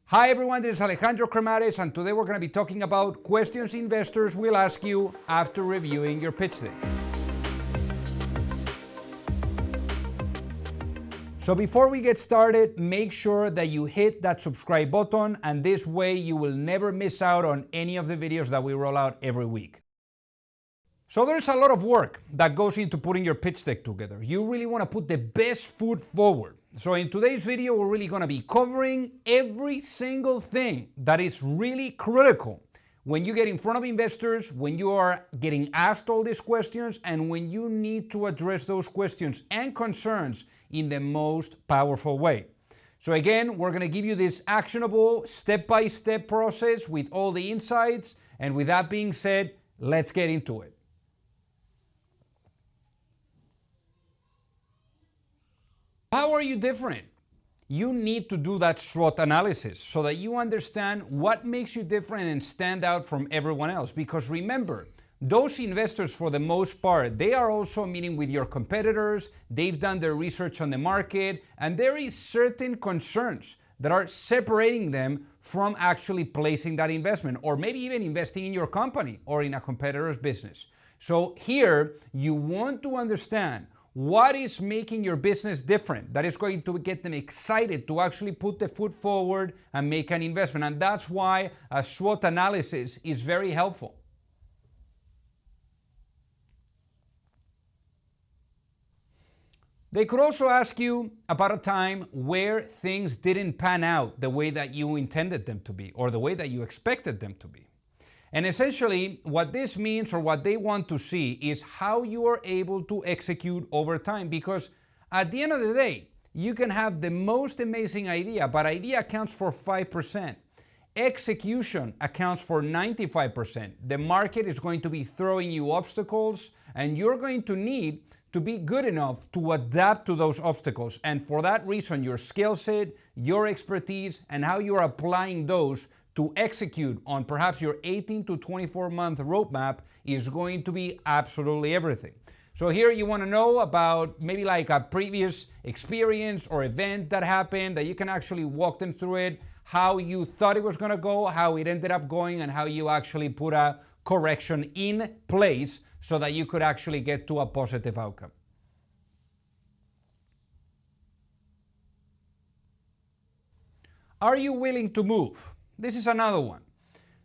Hi everyone, this is Alejandro Cremades, and today we're going to be talking about questions investors will ask you after reviewing your pitch deck. So before we get started, make sure that you hit that subscribe button, and this way you will never miss out on any of the videos that we roll out every week. So there's a lot of work that goes into putting your pitch deck together. You really want to put the best foot forward. So in today's video, we're really going to be covering every single thing that is really critical when you get in front of investors, when you are getting asked all these questions, and when you need to address those questions and concerns in the most powerful way. So again, we're going to give you this actionable step-by-step process with all the insights. And with that being said, let's get into it. How are you different? You need to do that SWOT analysis so that you understand what makes you different and stand out from everyone else. Because remember, those investors, for the most part, they are also meeting with your competitors, they've done their research on the market, and there is certain concerns that are separating them from actually placing that investment, or maybe even investing in your company or in a competitor's business. So here, you want to understand what is making your business different that is going to get them excited to actually put the foot forward and make an investment. And that's why a SWOT analysis is very helpful. They could also ask you about a time where things didn't pan out the way that you intended them to be or the way that you expected them to be. And essentially, what this means, or what they want to see, is how you are able to execute over time. Because at the end of the day, you can have the most amazing idea, but idea accounts for 5%. Execution accounts for 95%. The market is going to be throwing you obstacles, and you're going to need to be good enough to adapt to those obstacles. And for that reason, your skill set, your expertise, and how you're applying those to execute on perhaps your 18 to 24 month roadmap is going to be absolutely everything. So here you want to know about maybe like a previous experience or event that happened that you can actually walk them through it, how you thought it was going to go, how it ended up going, and how you actually put a correction in place so that you could actually get to a positive outcome. Are you willing to move? This is another one.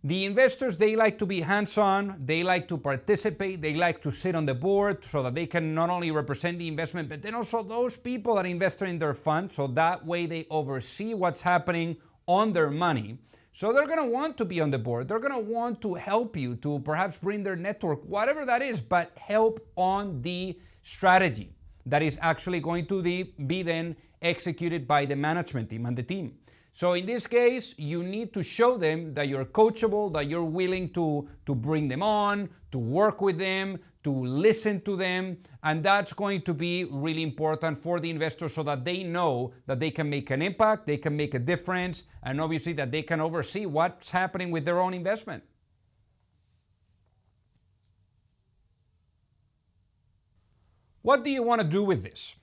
The investors, they like to be hands-on, they like to participate, they like to sit on the board so that they can not only represent the investment, but then also those people that invest in their fund, so that way they oversee what's happening on their money. So they're going to want to be on the board, they're going to want to help you to perhaps bring their network, whatever that is, but help on the strategy that is actually going to be then executed by the management team and the team. So in this case, you need to show them that you're coachable, that you're willing to bring them on, to work with them, to listen to them. And that's going to be really important for the investors so that they know that they can make an impact, they can make a difference, and obviously that they can oversee what's happening with their own investment. What do you want to do with this?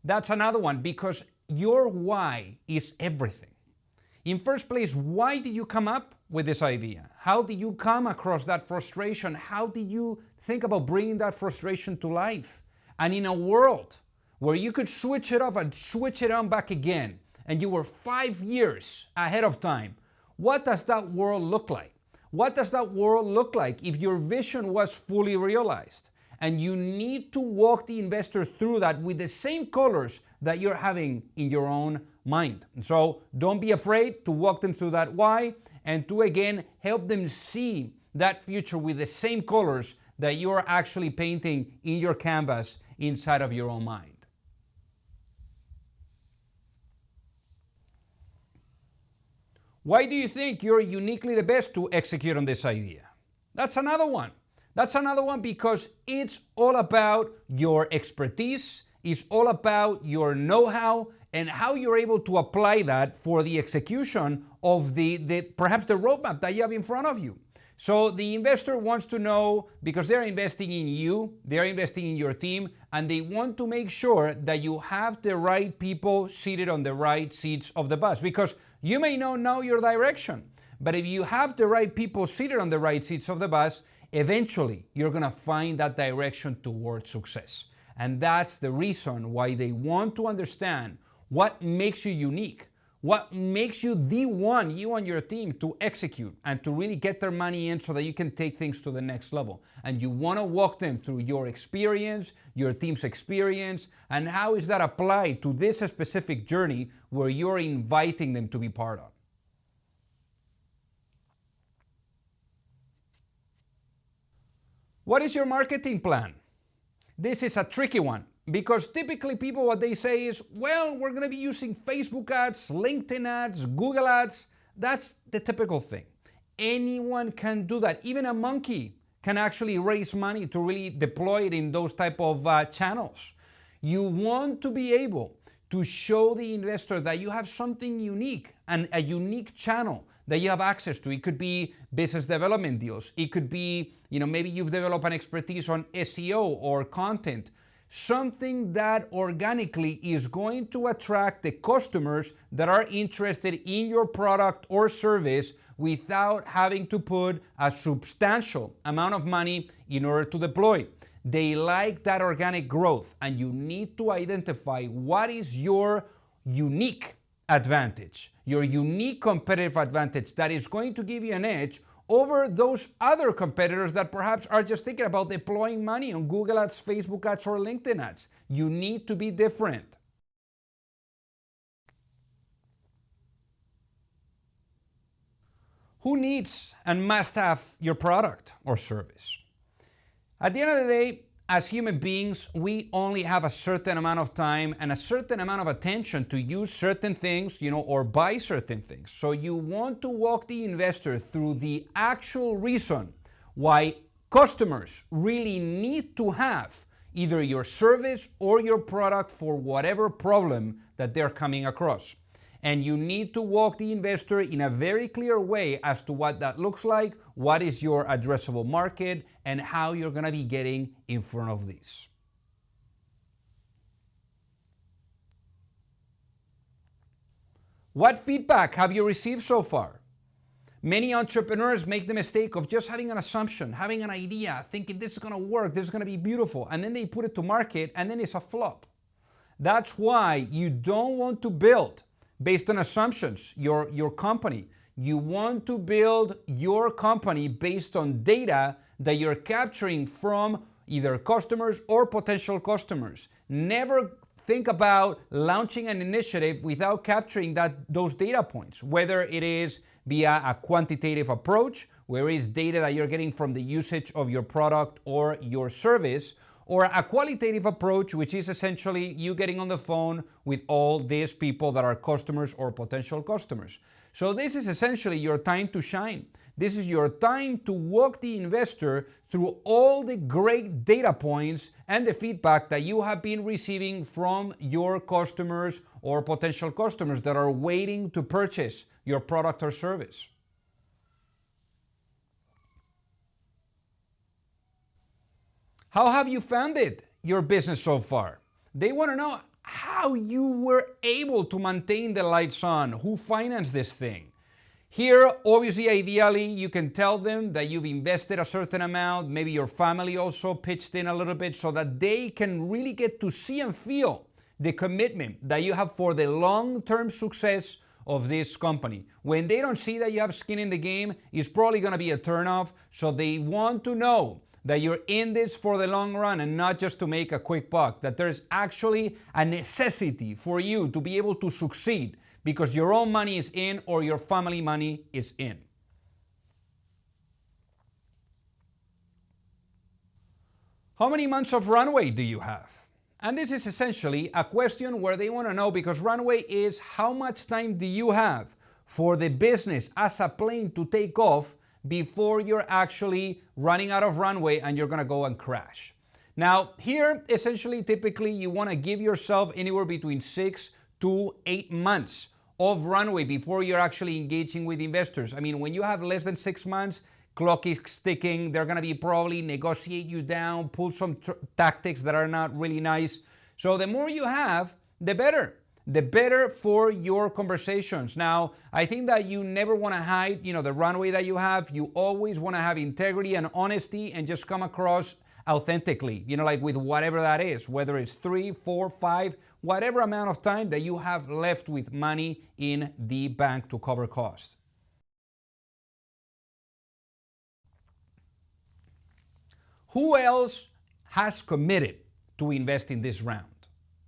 That's another one, because your why is everything. In first place, why did you come up with this idea? How did you come across that frustration? How did you think about bringing that frustration to life? And in a world where you could switch it off and switch it on back again, and you were 5 years ahead of time, what does that world look like? What does that world look like if your vision was fully realized? And you need to walk the investors through that with the same colors that you're having in your own mind. So don't be afraid to walk them through that why, and to again help them see that future with the same colors that you're actually painting in your canvas inside of your own mind. Why do you think you're uniquely the best to execute on this idea? That's another one. That's another one because it's all about your expertise, it's all about your know-how, and how you're able to apply that for the execution of perhaps the roadmap that you have in front of you. So the investor wants to know, because they're investing in you, they're investing in your team, and they want to make sure that you have the right people seated on the right seats of the bus. Because You may not know your direction, but if you have the right people seated on the right seats of the bus, eventually you're gonna find that direction towards success. And that's the reason why they want to understand what makes you unique, what makes you the one, you and your team, to execute and to really get their money in so that you can take things to the next level. And you want to walk them through your experience, your team's experience, and how is that applied to this specific journey where you're inviting them to be part of. What is your marketing plan? This is a tricky one, because typically people, what they say is, well, we're gonna be using Facebook ads, LinkedIn ads, Google ads. That's the typical thing. Anyone can do that. Even a monkey can actually raise money to really deploy it in those type of channels. You want to be able to show the investor that you have something unique and a unique channel that you have access to. It could be business development deals. It could be, maybe you've developed an expertise on SEO or content. Something that organically is going to attract the customers that are interested in your product or service without having to put a substantial amount of money in order to deploy. They like that organic growth, and you need to identify what is your unique advantage, your unique competitive advantage that is going to give you an edge over those other competitors that perhaps are just thinking about deploying money on Google ads, Facebook ads, or LinkedIn ads. You need to be different. Who needs and must have your product or service? At the end of the day, as human beings, we only have a certain amount of time and a certain amount of attention to use certain things, or buy certain things. So you want to walk the investor through the actual reason why customers really need to have either your service or your product for whatever problem that they're coming across. And you need to walk the investor in a very clear way as to what that looks like, what is your addressable market, and how you're gonna be getting in front of these. What feedback have you received so far? Many entrepreneurs make the mistake of just having an assumption, having an idea, thinking this is gonna work, this is gonna be beautiful, and then they put it to market and then it's a flop. That's why you don't want to build based on assumptions, your company. You want to build your company based on data that you're capturing from either customers or potential customers. Never think about launching an initiative without capturing those data points, whether it is via a quantitative approach, where is data that you're getting from the usage of your product or your service, or a qualitative approach, which is essentially you getting on the phone with all these people that are customers or potential customers. So this is essentially your time to shine. This is your time to walk the investor through all the great data points and the feedback that you have been receiving from your customers or potential customers that are waiting to purchase your product or service. How have you funded your business so far? They want to know how you were able to maintain the lights on, who financed this thing. Here, obviously, ideally, you can tell them that you've invested a certain amount, maybe your family also pitched in a little bit, so that they can really get to see and feel the commitment that you have for the long-term success of this company. When they don't see that you have skin in the game, it's probably going to be a turnoff, so they want to know that you're in this for the long run and not just to make a quick buck, that there's actually a necessity for you to be able to succeed because your own money is in or your family money is in. How many months of runway do you have? And this is essentially a question where they want to know, because runway is how much time do you have for the business as a plane to take off before you're actually running out of runway and you're gonna go and crash. Now, here, essentially, typically, you wanna give yourself anywhere between 6 to 8 months of runway before you're actually engaging with investors. I mean, when you have less than 6 months, clock is ticking, they're gonna be probably negotiate you down, pull some tactics that are not really nice. So the more you have, the better. the better for your conversations. Now, I think that you never want to hide, the runway that you have. You always want to have integrity and honesty and just come across authentically, like with whatever that is, whether it's 3, 4, 5, whatever amount of time that you have left with money in the bank to cover costs. Who else has committed to invest in this round?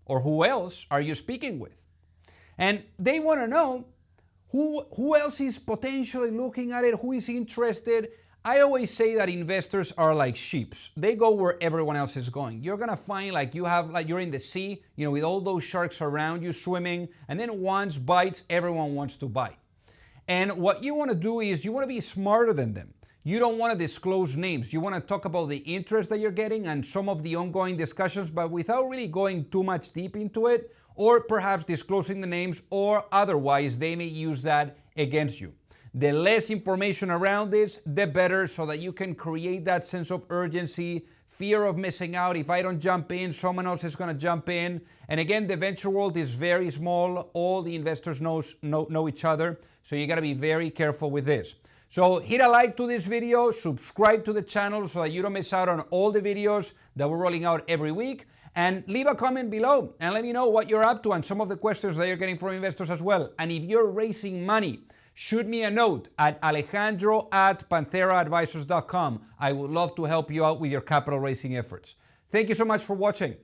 Or who else are you speaking with? And they want to know who else is potentially looking at it, who is interested. I always say that investors are like sheep. They go where everyone else is going. You're gonna find you're in the sea, with all those sharks around you swimming, and then once bites, everyone wants to bite. And what you want to do is you want to be smarter than them. You don't want to disclose names. You want to talk about the interest that you're getting and some of the ongoing discussions, but without really going too much deep into it, or perhaps disclosing the names, or otherwise they may use that against you. The less information around this, the better, so that you can create that sense of urgency, fear of missing out. If I don't jump in, someone else is going to jump in. And again, the venture world is very small. All the investors know each other, so you got to be very careful with this. So hit a like to this video, subscribe to the channel so that you don't miss out on all the videos that we're rolling out every week, and leave a comment below and let me know what you're up to and some of the questions that you're getting from investors as well. And if you're raising money, shoot me a note at alejandro@pantheraadvisors.com. I would love to help you out with your capital raising efforts. Thank you so much for watching.